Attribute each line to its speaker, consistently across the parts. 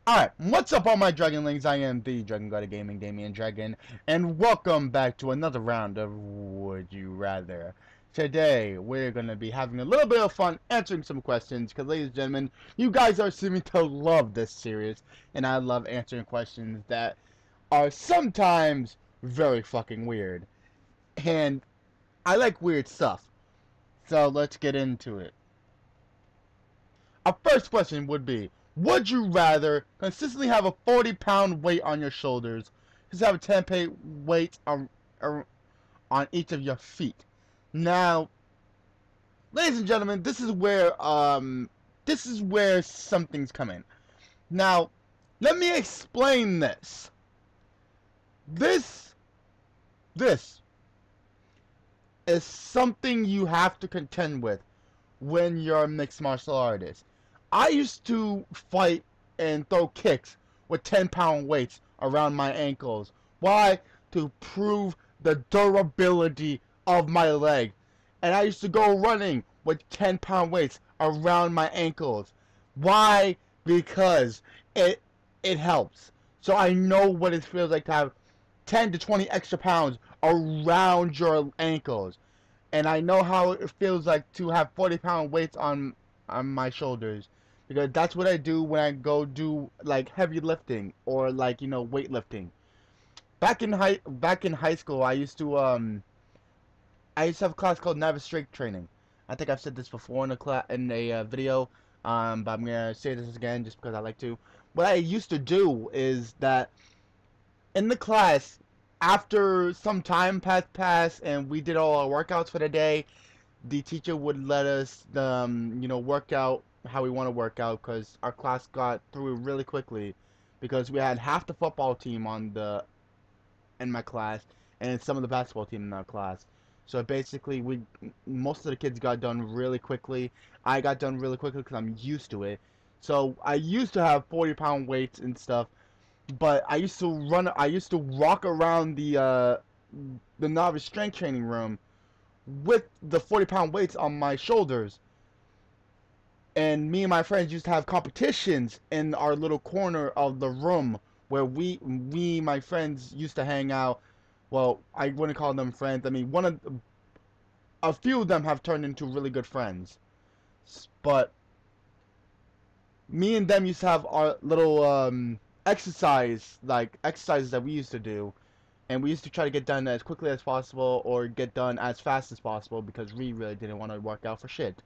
Speaker 1: Alright, what's up all my Dragonlings? I am the Dragon God of Gaming, Damian Dragon, and welcome back to another round of Would You Rather. Today, we're going to be having a little bit of fun answering some questions, because ladies and gentlemen, you guys are seeming to love this series, and I love answering questions that are sometimes very fucking weird. And I like weird stuff, so let's get into it. Our first question would be, would you rather consistently have a 40-pound weight on your shoulders, just have a 10-pound weight on each of your feet? Now, ladies and gentlemen, this is where something's coming. Now, let me explain this. This is something you have to contend with when you're a mixed martial artist. I used to fight and throw kicks with 10-pound weights around my ankles. Why? To prove the durability of my leg. And I used to go running with 10-pound weights around my ankles. Why? Because it helps. So I know what it feels like to have 10 to 20 extra pounds around your ankles. And I know how it feels like to have 40-pound weights on my shoulders, because that's what I do when I go do like heavy lifting or like, you know, weightlifting. Back in high school, I used to have a class called Novice Strength Training. I think I've said this before in a video, but I'm gonna say this again just because I like to. What I used to do is that in the class, after some time passed and we did all our workouts for the day, the teacher would let us, you know, work out how we want to work out, because our class got through really quickly, because we had half the football team in my class and some of the basketball team in our class. So basically, most of the kids got done really quickly. I got done really quickly because I'm used to it. So I used to have 40-pound weights and stuff, but I used to walk around the novice strength training room with the 40-pound weights on my shoulders. And me and my friends used to have competitions in our little corner of the room where my friends used to hang out. Well, I wouldn't call them friends. I mean, a few of them have turned into really good friends. But me and them used to have our little exercises that we used to do. And we used to try to get done as quickly as possible or get done as fast as possible, because we really didn't want to work out for shit.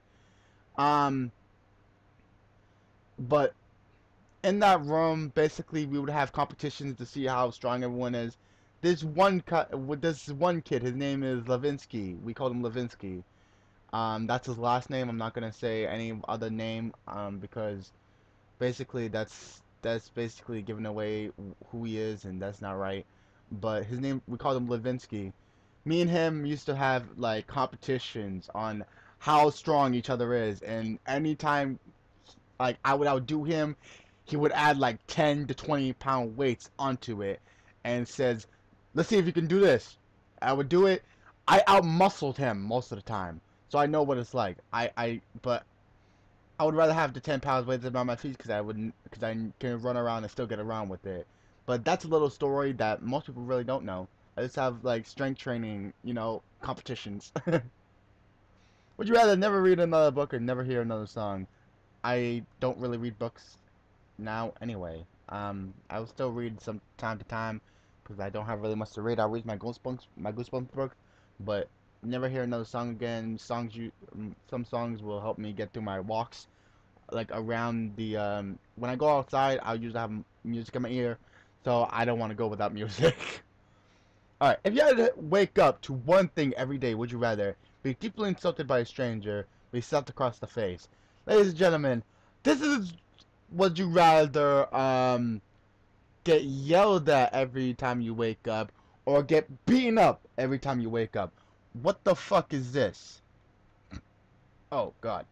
Speaker 1: But in that room, basically, we would have competitions to see how strong everyone is. This one kid, his name is Levinsky. We called him Levinsky. That's his last name. I'm not gonna say any other name, because basically that's basically giving away who he is, and that's not right. But his name, we called him Levinsky. Me and him used to have like competitions on how strong each other is, and anytime like I would outdo him, he would add like 10 to 20-pound weights onto it and says, let's see if you can do this. I would do it. I out-muscled him most of the time, so I know what it's like. But I would rather have the 10 pounds weights around my feet, because I can run around and still get around with it. But that's a little story that most people really don't know. I just have like strength training, you know, competitions. Would you rather never read another book or never hear another song? I don't really read books now anyway. I will still read some time to time because I don't have really much to read. I'll read my Goosebumps book, but never hear another song again. Some songs will help me get through my walks, like around the when I go outside, I'll usually have music in my ear, so I don't want to go without music. Alright, if you had to wake up to one thing every day, would you rather be deeply insulted by a stranger, be slapped across the face? Ladies and gentlemen, this is, would you rather get yelled at every time you wake up, or get beaten up every time you wake up? What the fuck is this? Oh god.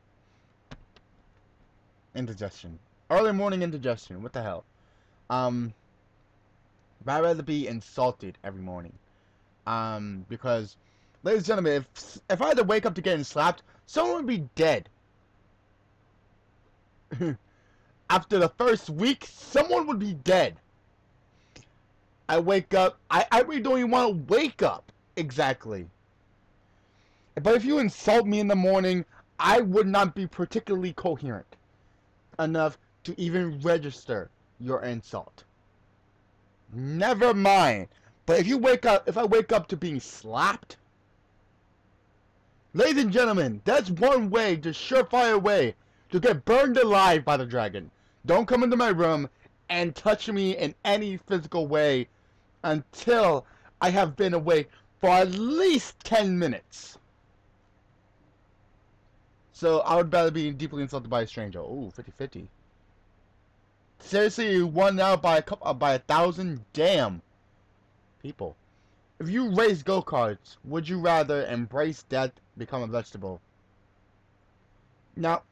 Speaker 1: Indigestion. Early morning indigestion. What the hell? I'd rather be insulted every morning. Because, ladies and gentlemen, if I had to wake up to getting slapped, someone would be dead. after the first week, someone would be dead. I wake up. I really don't even want to wake up. Exactly. But if you insult me in the morning, I would not be particularly coherent enough to even register your insult. Never mind. But if I wake up to being slapped, ladies and gentlemen, that's one way, just surefire way, to get burned alive by the dragon. Don't come into my room and touch me in any physical way until I have been away for at least 10 minutes. So I would rather be deeply insulted by a stranger. Ooh, 50-50. Seriously, you won out by 1,000? Damn. People. If you race go-karts, would you rather embrace death, become a vegetable? Now,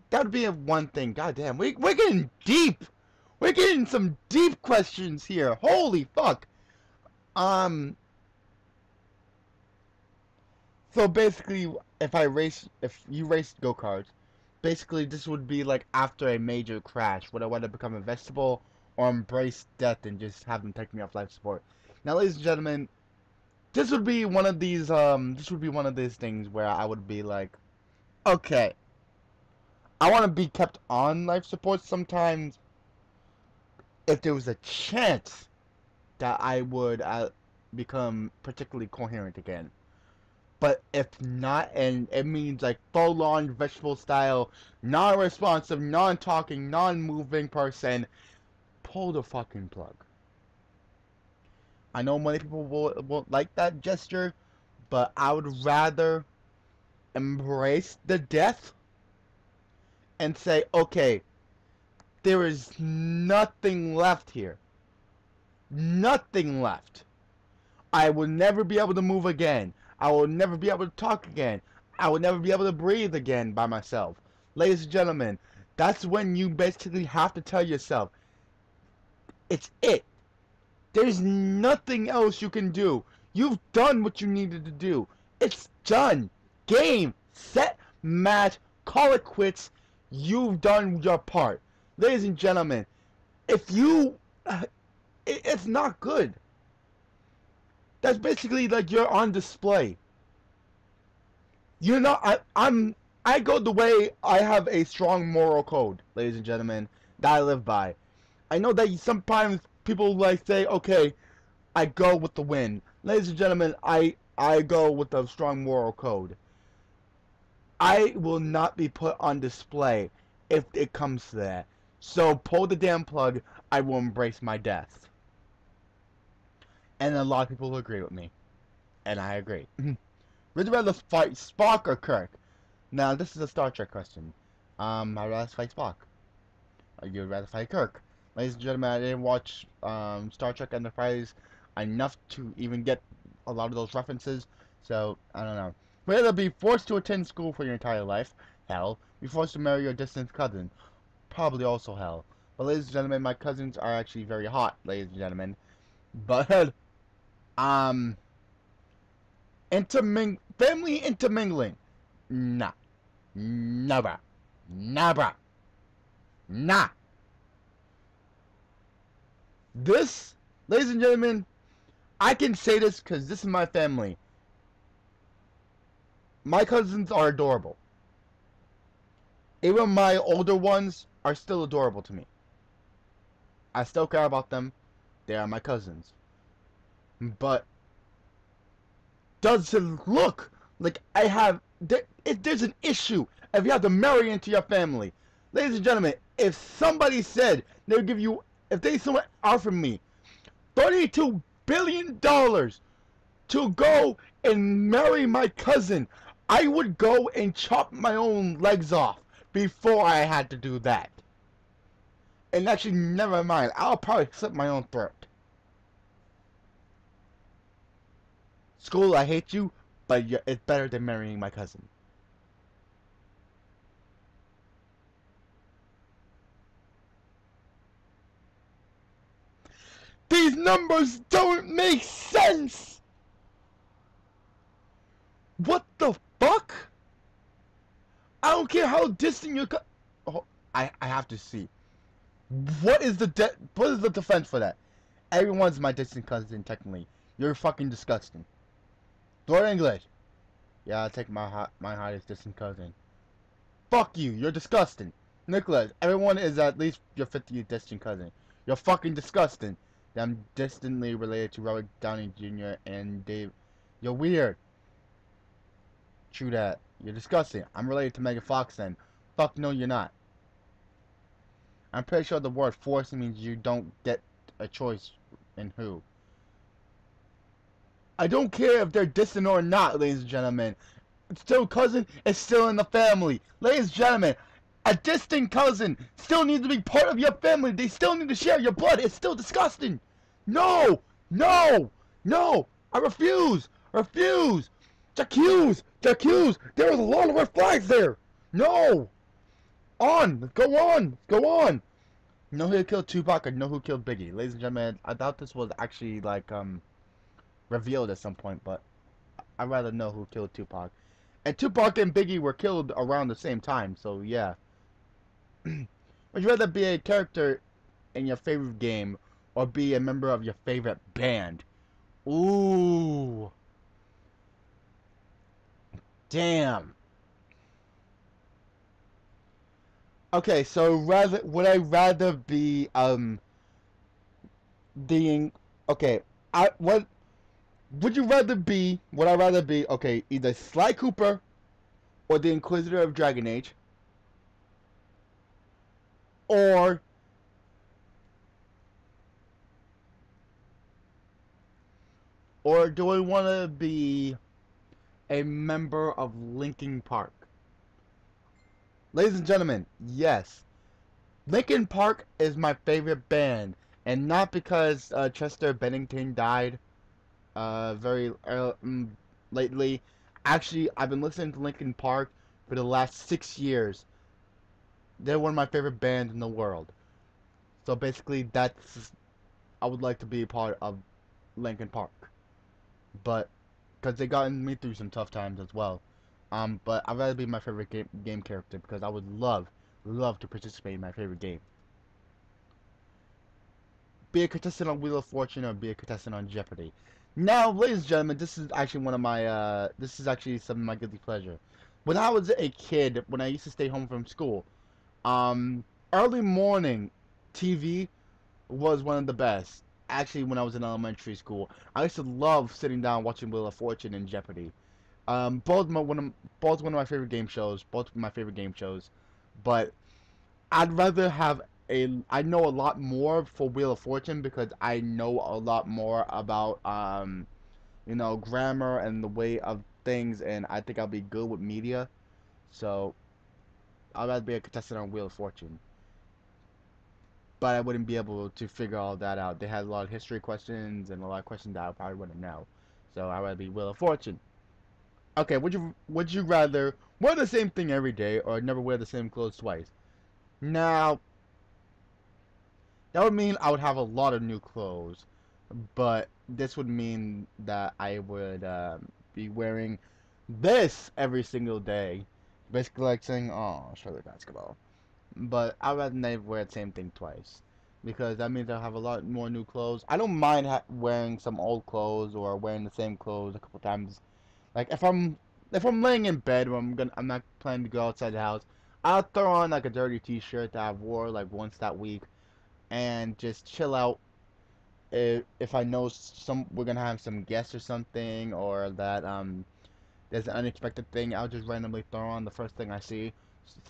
Speaker 1: that would be one thing. Goddamn, we're getting deep. We're getting some deep questions here. Holy fuck. So basically, if you race go-karts, basically this would be like after a major crash. Would I want to become a vegetable or embrace death and just have them take me off life support? Now, ladies and gentlemen, this would be one of these things where I would be like, okay, I want to be kept on life support sometimes if there was a chance that I would become particularly coherent again. But if not, and it means like full-on vegetable style, non-responsive, non-talking, non-moving person, pull the fucking plug. I know many people won't like that gesture, but I would rather embrace the death and say, okay, there is nothing left here. Nothing left. I will never be able to move again. I will never be able to talk again. I will never be able to breathe again by myself. Ladies and gentlemen, that's when you basically have to tell yourself, it's it. There's nothing else you can do. You've done what you needed to do. It's done. Game, set, match, call it quits. You've done your part. Ladies and gentlemen, if you... it's not good. That's basically like you're on display. You're not... I go the way I have a strong moral code, ladies and gentlemen, that I live by. I know that sometimes people like say, okay, I go with the wind. Ladies and gentlemen, I go with a strong moral code. I will not be put on display if it comes to that. So pull the damn plug. I will embrace my death. And a lot of people will agree with me. And I agree. Would you rather fight Spock or Kirk? Now, this is a Star Trek question. I'd rather fight Spock. You'd rather fight Kirk. Ladies and gentlemen, I didn't watch Star Trek Enterprise enough to even get a lot of those references. So, I don't know. Would you rather be forced to attend school for your entire life? Hell. Be forced to marry your distant cousin? Probably also hell. But ladies and gentlemen, my cousins are actually very hot, ladies and gentlemen. But, family intermingling? Nah. Never. Never. Nah. This, ladies and gentlemen, I can say this because this is my family. My cousins are adorable. Even my older ones are still adorable to me. I still care about them. They are my cousins. But does it look like I have... there's an issue if you have to marry into your family. Ladies and gentlemen, if somebody said they would give you... if someone offered me $32 billion to go and marry my cousin, I would go and chop my own legs off before I had to do that. And actually, never mind, I'll probably slit my own throat. School, I hate you, but it's better than marrying my cousin. These numbers don't make sense! What the fuck? I don't care how distant you're oh, I have to see. what is the defense for that? Everyone's my distant cousin, technically. You're fucking disgusting. Lord English. Yeah, I'll take my hottest distant cousin. Fuck you, you're disgusting. Nicholas, everyone is at least your 50th distant cousin. You're fucking disgusting. I'm distantly related to Robert Downey Jr. and Dave. You're weird. True that. You're disgusting. I'm related to Megan Fox then. Fuck no, you're not. I'm pretty sure the word forcing means you don't get a choice in who. I don't care if they're distant or not, ladies and gentlemen. It's still cousin, it's still in the family. Ladies and gentlemen, a distant cousin still needs to be part of your family. They still need to share your blood. It's still disgusting. No! No! No! I refuse! Refuse! J'accuse! J'accuse! There was a lot of red flags there! No! On! Go on! Go on! Know who killed Tupac? I know who killed Biggie. Ladies and gentlemen, I thought this was actually like revealed at some point, but I'd rather know who killed Tupac. And Tupac and Biggie were killed around the same time, so yeah. Would you rather be a character in your favorite game or be a member of your favorite band? Ooh. Damn. Okay, so would I rather be the okay, what would you rather be? Would I rather be okay, either Sly Cooper or the Inquisitor of Dragon Age, or do I want to be a member of Linkin Park? Ladies and gentlemen, yes, Linkin Park is my favorite band, and not because Chester Bennington died very lately. Actually, I've been listening to Linkin Park for the last 6 years. They're one of my favorite bands in the world. So basically, I would like to be a part of Linkin Park, but because they gotten me through some tough times as well. But I'd rather be my favorite game character because I would love to participate in my favorite game. Be a contestant on Wheel of Fortune or be a contestant on Jeopardy. Now, ladies and gentlemen, this is actually one of my this is actually some of my guilty pleasure. When I was a kid, when I used to stay home from school, early morning TV was one of the best. Actually, when I was in elementary school, I used to love sitting down watching Wheel of Fortune and Jeopardy. Both one of my favorite game shows. Both my favorite game shows, but I'd rather have I know a lot more for Wheel of Fortune because I know a lot more about you know, grammar and the way of things, and I think I'll be good with media. So I'd rather be a contestant on Wheel of Fortune. But I wouldn't be able to figure all that out. They had a lot of history questions and a lot of questions that I probably wouldn't know. So I'd rather be Wheel of Fortune. Okay, would you rather wear the same thing every day or never wear the same clothes twice? Now, that would mean I would have a lot of new clothes, but this would mean that I would be wearing this every single day. Basically like saying, oh, Charlotte basketball. But I'd rather never wear the same thing twice. Because that means I'll have a lot more new clothes. I don't mind wearing some old clothes or wearing the same clothes a couple times. Like if I'm laying in bed or I'm not planning to go outside the house, I'll throw on like a dirty t-shirt that I wore like once that week and just chill out. If I know we're gonna have some guests or something, or that there's an unexpected thing, I'll just randomly throw on the first thing I see,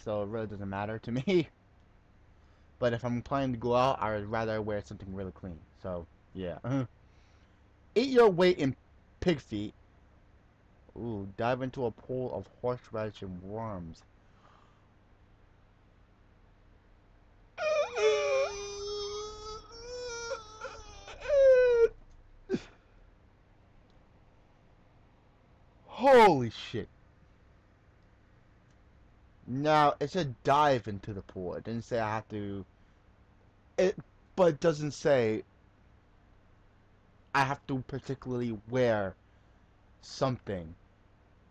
Speaker 1: so it really doesn't matter to me. But if I'm planning to go out, I would rather wear something really clean. So yeah. Eat your weight in pig feet. Ooh, dive into a pool of horseradish and worms. Holy shit. Now, it said dive into the pool. It didn't say I have to... but it doesn't say I have to particularly wear something.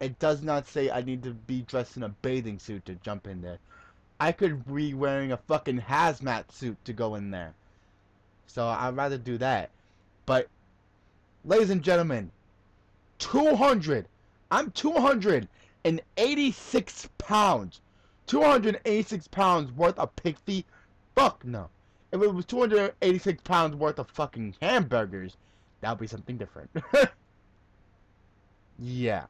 Speaker 1: It does not say I need to be dressed in a bathing suit to jump in there. I could be wearing a fucking hazmat suit to go in there. So I'd rather do that. But, ladies and gentlemen, 200. I'm 286 pounds. 286 pounds worth of pig feet? Fuck no. If it was 286 pounds worth of fucking hamburgers, that would be something different. Yeah.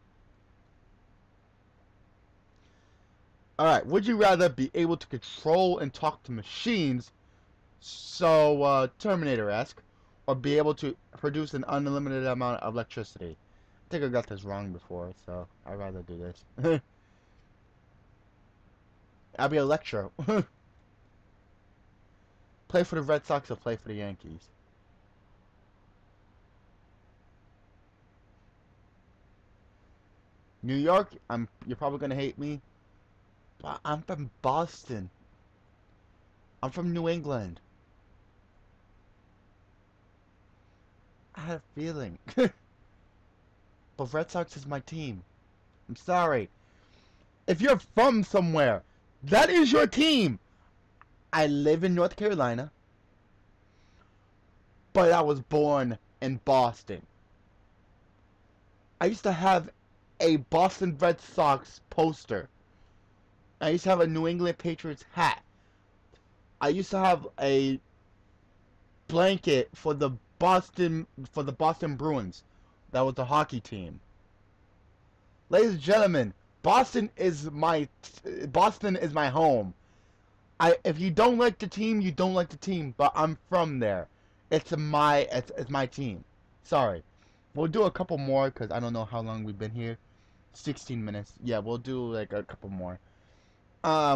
Speaker 1: Alright, would you rather be able to control and talk to machines, so Terminator-esque, or be able to produce an unlimited amount of electricity? I think I got this wrong before, so I'd rather do this. I'll be Electro. Play for the Red Sox or play for the Yankees? New York, you're probably gonna hate me, but I'm from Boston. I'm from New England. I had a feeling. But Red Sox is my team. I'm sorry. If you're from somewhere, that is your team. I live in North Carolina, but I was born in Boston. I used to have a Boston Red Sox poster. I used to have a New England Patriots hat. I used to have a blanket for the Boston Bruins. That was the hockey team. Ladies and gentlemen, Boston is my home. If you don't like the team, you don't like the team, but I'm from there. It's my team. Sorry. We'll do a couple more because I don't know how long we've been here. 16 minutes. Yeah, we'll do like a couple more.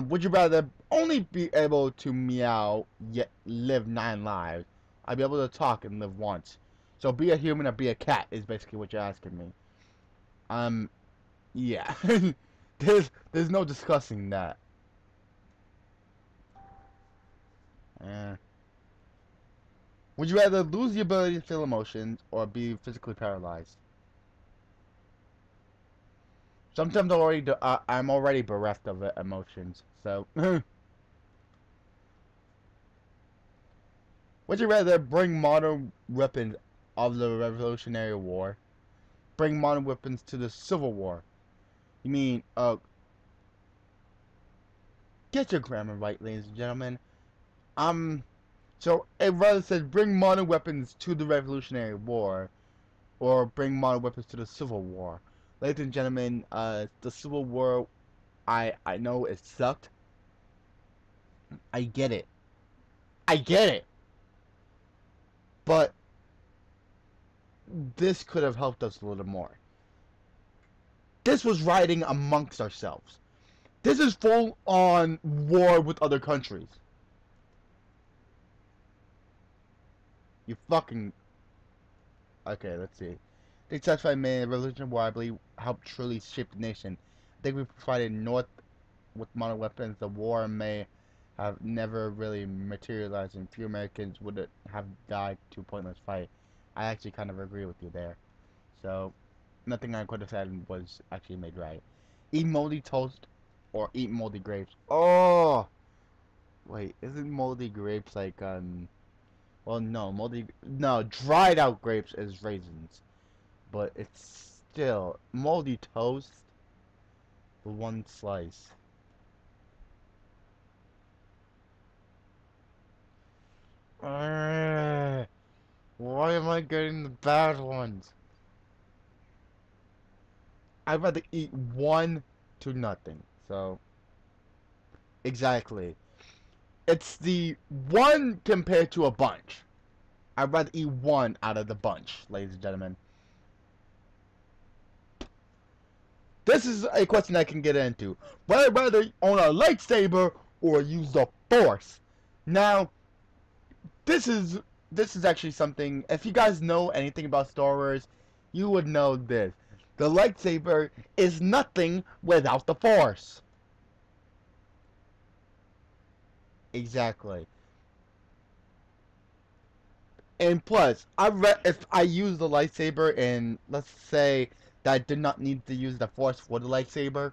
Speaker 1: Would you rather only be able to meow yet live 9 lives? I'd be able to talk and live once. So be a human or be a cat is basically what you're asking me. Yeah. there's no discussing that. Would you rather lose the ability to feel emotions or be physically paralyzed? Sometimes I'm already bereft of emotions, so. Would you rather bring modern weapons of the Revolutionary War? Bring modern weapons to the Civil War? You mean, get your grammar right, ladies and gentlemen. So it rather says bring modern weapons to the Revolutionary War, or bring modern weapons to the Civil War. Ladies and gentlemen, the Civil War, I know it sucked. I get it. I get it. But this could have helped us a little more. This was riding amongst ourselves. This is full on war with other countries. You fucking... Okay, let's see. They satisfied man, the Revolutionary War, I believe, helped truly shape the nation. I think we provided North with modern weapons. The war may have never really materialized, and few Americans would have died to a pointless fight. I actually kind of agree with you there. So, nothing I could have said was actually made right. Eat moldy toast or eat moldy grapes. Oh! Wait, isn't moldy grapes like, well, no, dried out grapes is raisins. But it's still moldy toast for one slice. Why am I getting the bad ones? I'd rather eat 1 to nothing. So, exactly. It's the 1 compared to a bunch. I'd rather eat 1 out of the bunch, ladies and gentlemen. This is a question I can get into. Would I rather own a lightsaber or use the Force? Now, this is actually something, if you guys know anything about Star Wars, you would know this. The lightsaber is nothing without the Force. Exactly. And plus, if I use the lightsaber and let's say that I did not need to use the Force for the lightsaber,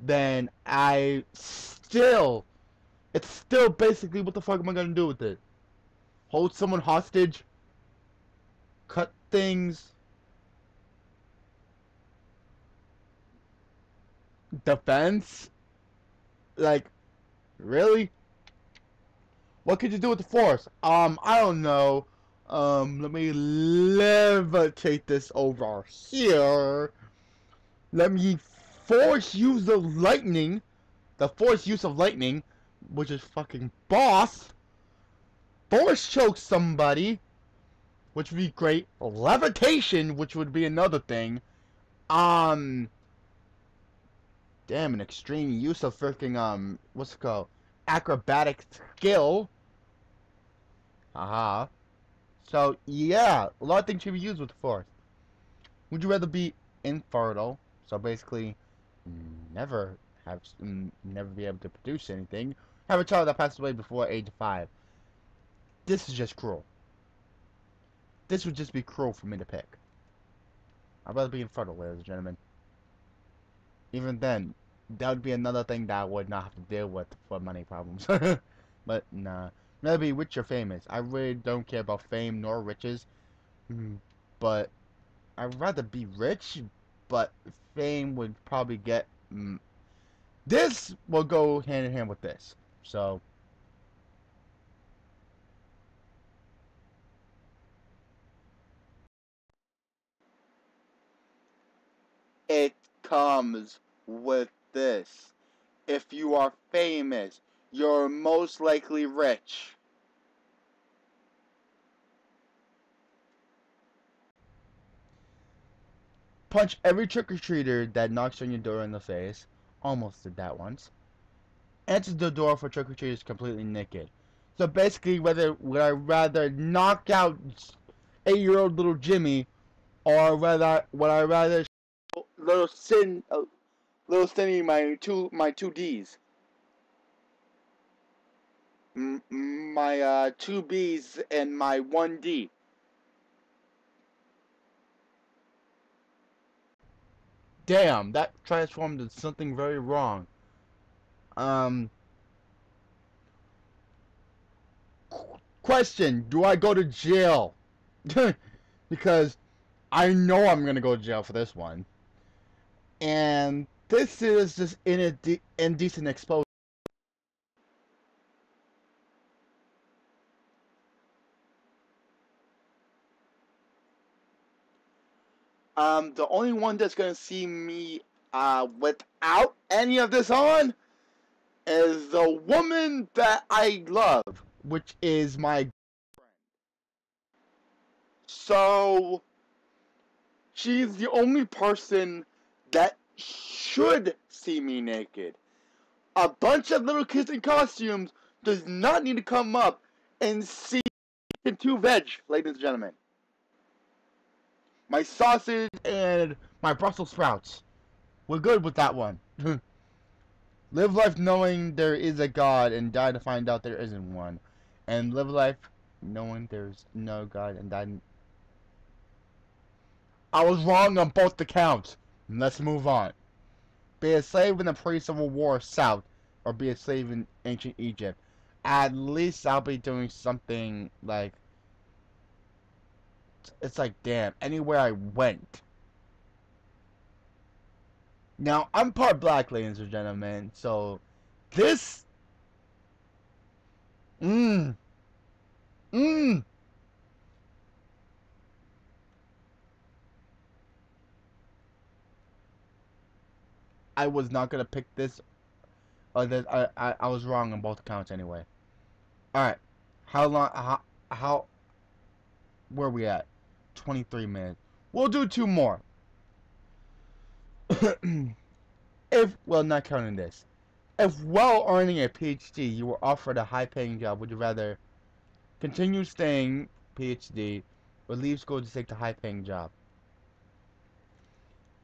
Speaker 1: then I still It's still basically, what the fuck am I gonna do with it? Hold someone hostage? Cut things? Defense? Like, really? What could you do with the force? I don't know. Let me levitate this over here. Let me force use the lightning. The force use of lightning, which is fucking boss. Force choke somebody, which would be great. Levitation, which would be another thing. Damn, an extreme use of freaking, what's it called? Acrobatic skill. Haha. So, yeah, a lot of things should be used with the force. Would you rather be infertile, so basically never never be able to produce anything, have a child that passed away before age 5? This is just cruel. This would just be cruel for me to pick. I'd rather be infertile, ladies and gentlemen. Even then, that would be another thing that I would not have to deal with for money problems. But nah. Rather be rich or famous. I really don't care about fame nor riches. But I'd rather be rich, but fame would probably get... this will go hand in hand with this. So... it comes with this. If you are famous, you're most likely rich. Punch every trick-or-treater that knocks on your door in the face. Almost did that once. Answer the door for trick-or-treaters completely naked. So basically, would I rather knock out 8-year-old little Jimmy, or would I rather little Cindy my two D's, my 2 B's and my 1 D. Damn, that transformed into something very wrong. Question, do I go to jail? Because I know I'm gonna go to jail for this one. And this is just indecent exposure. The only one that's gonna see me without any of this on is the woman that I love, which is my girlfriend. So she's the only person that should see me naked. A bunch of little kids in costumes does not need to come up and see two veg, ladies and gentlemen. My sausage and my Brussels sprouts. We're good with that one. Live life knowing there is a God and die to find out there isn't one. And live life knowing there's no God and die... I was wrong on both accounts. Let's move on. Be a slave in the pre-Civil War South, or be a slave in ancient Egypt. At least I'll be doing something like... it's like, damn, anywhere I went. Now, I'm part black, ladies and gentlemen, so this... I was not gonna pick this, or that I was wrong on both accounts anyway. Alright, how long, how, where are we at? 23 minutes. We'll do 2 more. If, well, not counting this. If while earning a PhD, you were offered a high-paying job, would you rather continue staying PhD or leave school to take the high-paying job?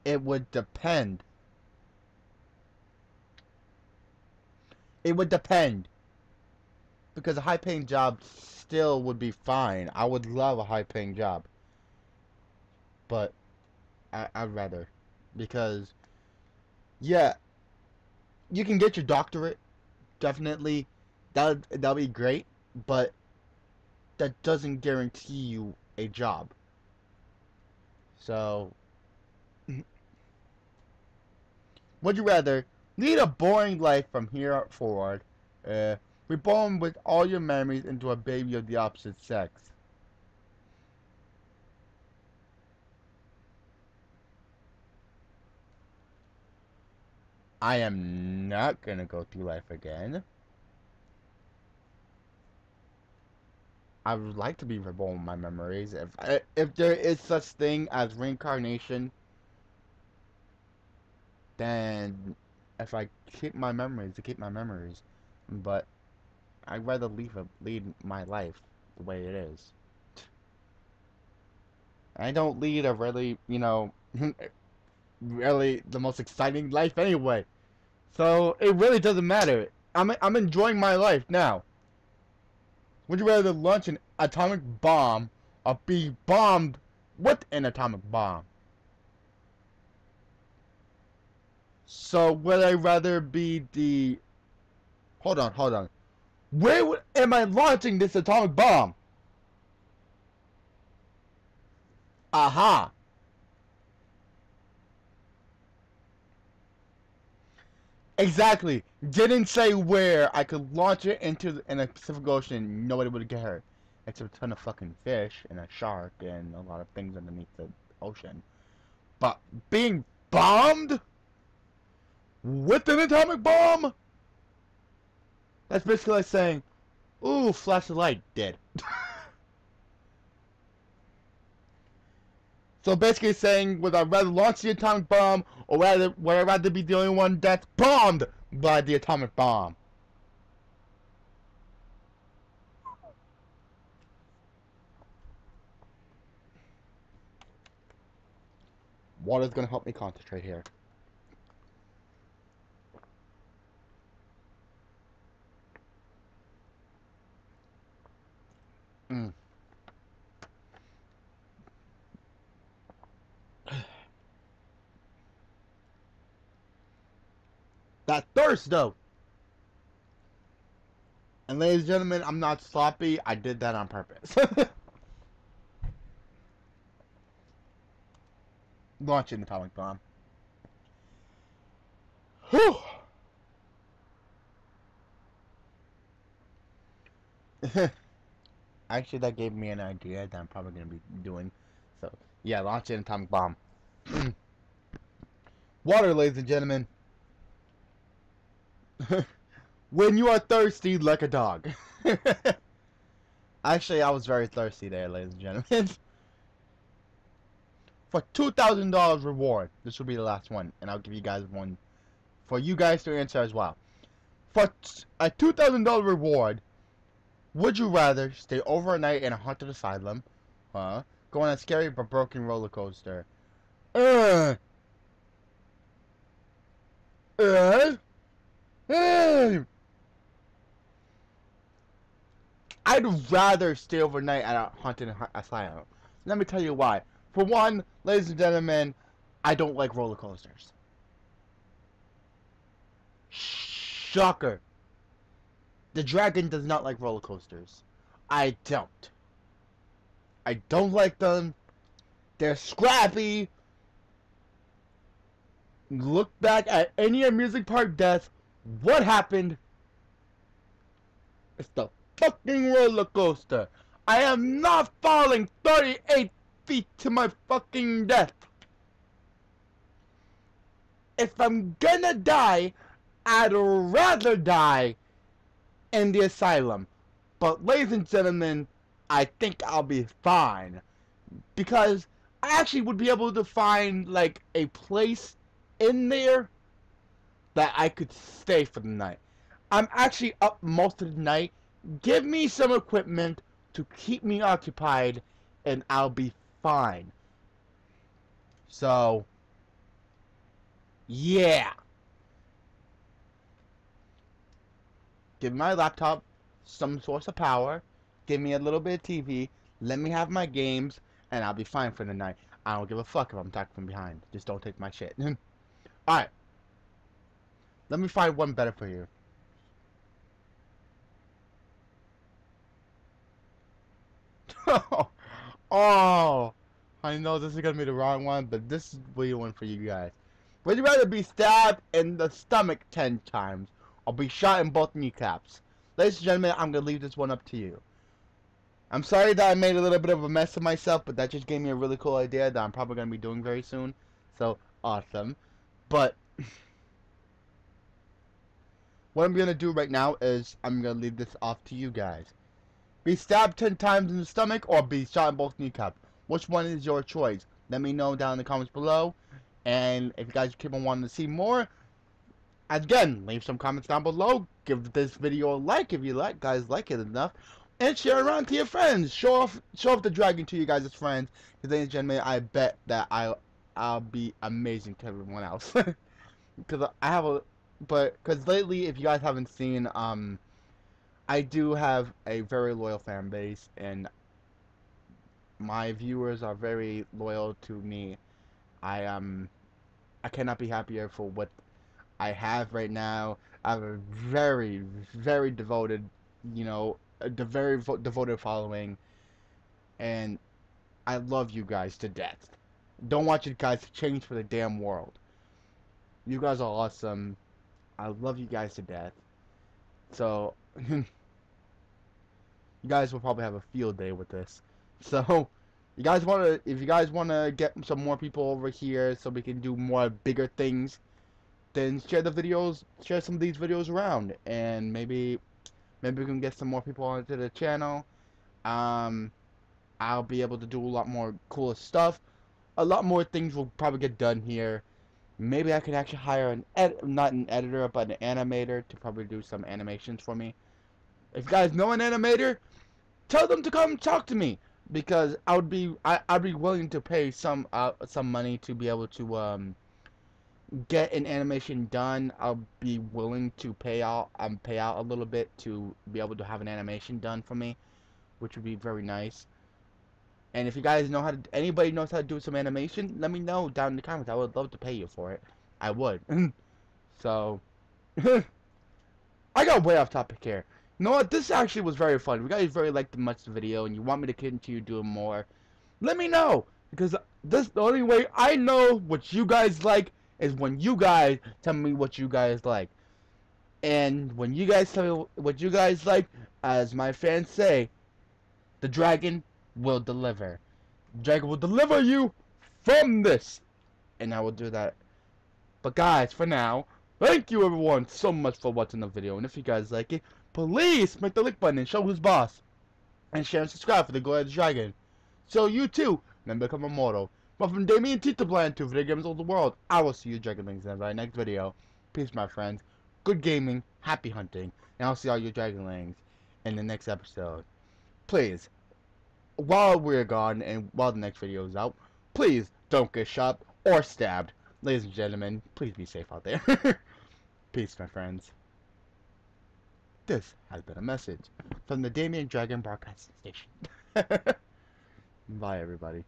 Speaker 1: It would depend. It would depend. Because a high-paying job still would be fine. I would love a high-paying job. But I'd rather. Because, yeah, you can get your doctorate, definitely. That'll be great, but that doesn't guarantee you a job. So, would you rather lead a boring life from here forward, reborn with all your memories into a baby of the opposite sex? I am not gonna go through life again. I would like to be reborn with my memories. If there is such thing as reincarnation, then if I keep my memories, to keep my memories. But I'd rather lead my life the way it is. I don't lead a really, really the most exciting life anyway. So it really doesn't matter. I'm enjoying my life now. Would you rather launch an atomic bomb or be bombed with an atomic bomb? So would I rather be the... Hold on, hold on. Am I launching this atomic bomb? Aha! Exactly. Didn't say where. I could launch it in a Pacific Ocean. Nobody would get hurt, except a ton of fucking fish and a shark and a lot of things underneath the ocean. But being bombed with an atomic bomb? That's basically like saying, "Ooh, flash of light, dead." So basically saying, would I rather launch the atomic bomb, or would I rather be the only one that's bombed by the atomic bomb? Water's gonna help me concentrate here. Mm. That thirst, though. And ladies and gentlemen, I'm not sloppy. I did that on purpose. Launching the atomic bomb. Whew. Actually, that gave me an idea that I'm probably going to be doing. So, yeah, launching an atomic bomb. Water, ladies and gentlemen. When you are thirsty like a dog. Actually, I was very thirsty there, ladies and gentlemen. For $2,000 reward, this will be the last one, and I'll give you guys one for you guys to answer as well. For a $2,000 reward, would you rather stay overnight in a haunted asylum, go on a scary but broken roller coaster, uh, uh, uh, I'd rather stay overnight at a haunted asylum. Let me tell you why. For one, ladies and gentlemen, I don't like roller coasters. Shocker. The dragon does not like roller coasters. I don't. I don't like them. They're scrappy. Look back at any amusement park death. What happened? It's the fucking roller coaster. I am not falling 38 feet to my fucking death. If I'm gonna die, I'd rather die in the asylum. But ladies and gentlemen, I think I'll be fine. Because I actually would be able to find like a place in there that I could stay for the night. I'm actually up most of the night. Give me some equipment to keep me occupied and I'll be fine. So, yeah. Give my laptop some source of power. Give me a little bit of TV. Let me have my games and I'll be fine for the night. I don't give a fuck if I'm attacked from behind. Just don't take my shit. Alright. Let me find one better for you. Oh, I know this is gonna be the wrong one, but this is the one for you guys. Would you rather be stabbed in the stomach 10 times or be shot in both kneecaps? Ladies and gentlemen, I'm gonna leave this one up to you. I'm sorry that I made a little bit of a mess of myself, but that just gave me a really cool idea that I'm probably gonna be doing very soon. So awesome. But what I'm gonna do right now is I'm gonna leave this off to you guys. Be stabbed 10 times in the stomach or be shot in both kneecaps. Which one is your choice? Let me know down in the comments below. And if you guys keep on wanting to see more, again, leave some comments down below. Give this video a like if you guys like it enough. And share it around to your friends. Show off the dragon to you guys as friends. Because ladies and gentlemen, I bet that I'll be amazing to everyone else. Because I have a because lately, if you guys haven't seen, I do have a very loyal fan base, and my viewers are very loyal to me. I cannot be happier for what I have right now. I have a very, very devoted, devoted following, and I love you guys to death. Don't want you guys to change for the damn world. You guys are awesome. I love you guys to death. So, you guys will probably have a field day with this. So, if you guys wanna get some more people over here so we can do more bigger things, then share some of these videos around, and maybe we can get some more people onto the channel. I'll be able to do a lot more cool stuff. A lot more things will probably get done here. Maybe I could actually hire not an editor, but an animator to probably do some animations for me. If you guys know an animator, tell them to come talk to me, because I'd be willing to pay some money to be able to get an animation done. I'll be willing to pay out a little bit to be able to have an animation done for me, which would be very nice. And if you guys know anybody knows how to do some animation, let me know down in the comments. I would love to pay you for it. I would. So, I got way off topic here. You know what? This actually was very fun. If you guys very liked the video and you want me to continue doing more, let me know. Because the only way I know what you guys like is when you guys tell me what you guys like. And when you guys tell me what you guys like, as my fans say, the dragon will deliver. The dragon will deliver you from this. And I will do that. But guys, for now, thank you everyone so much for watching the video. And if you guys like it, please smack the like button and show who's boss. And share and subscribe for the glory of the dragon. So you too can become immortal. But from Damian Dragon to video games of the world, I will see you dragonlings in our next video. Peace my friends. Good gaming, happy hunting, and I'll see all you dragonlings in the next episode. Please, while we're gone and while the next video is out, please don't get shot or stabbed. Ladies and gentlemen, please be safe out there. Peace my friends. This has been a message from the Damian Dragon Broadcasting Station. Bye everybody.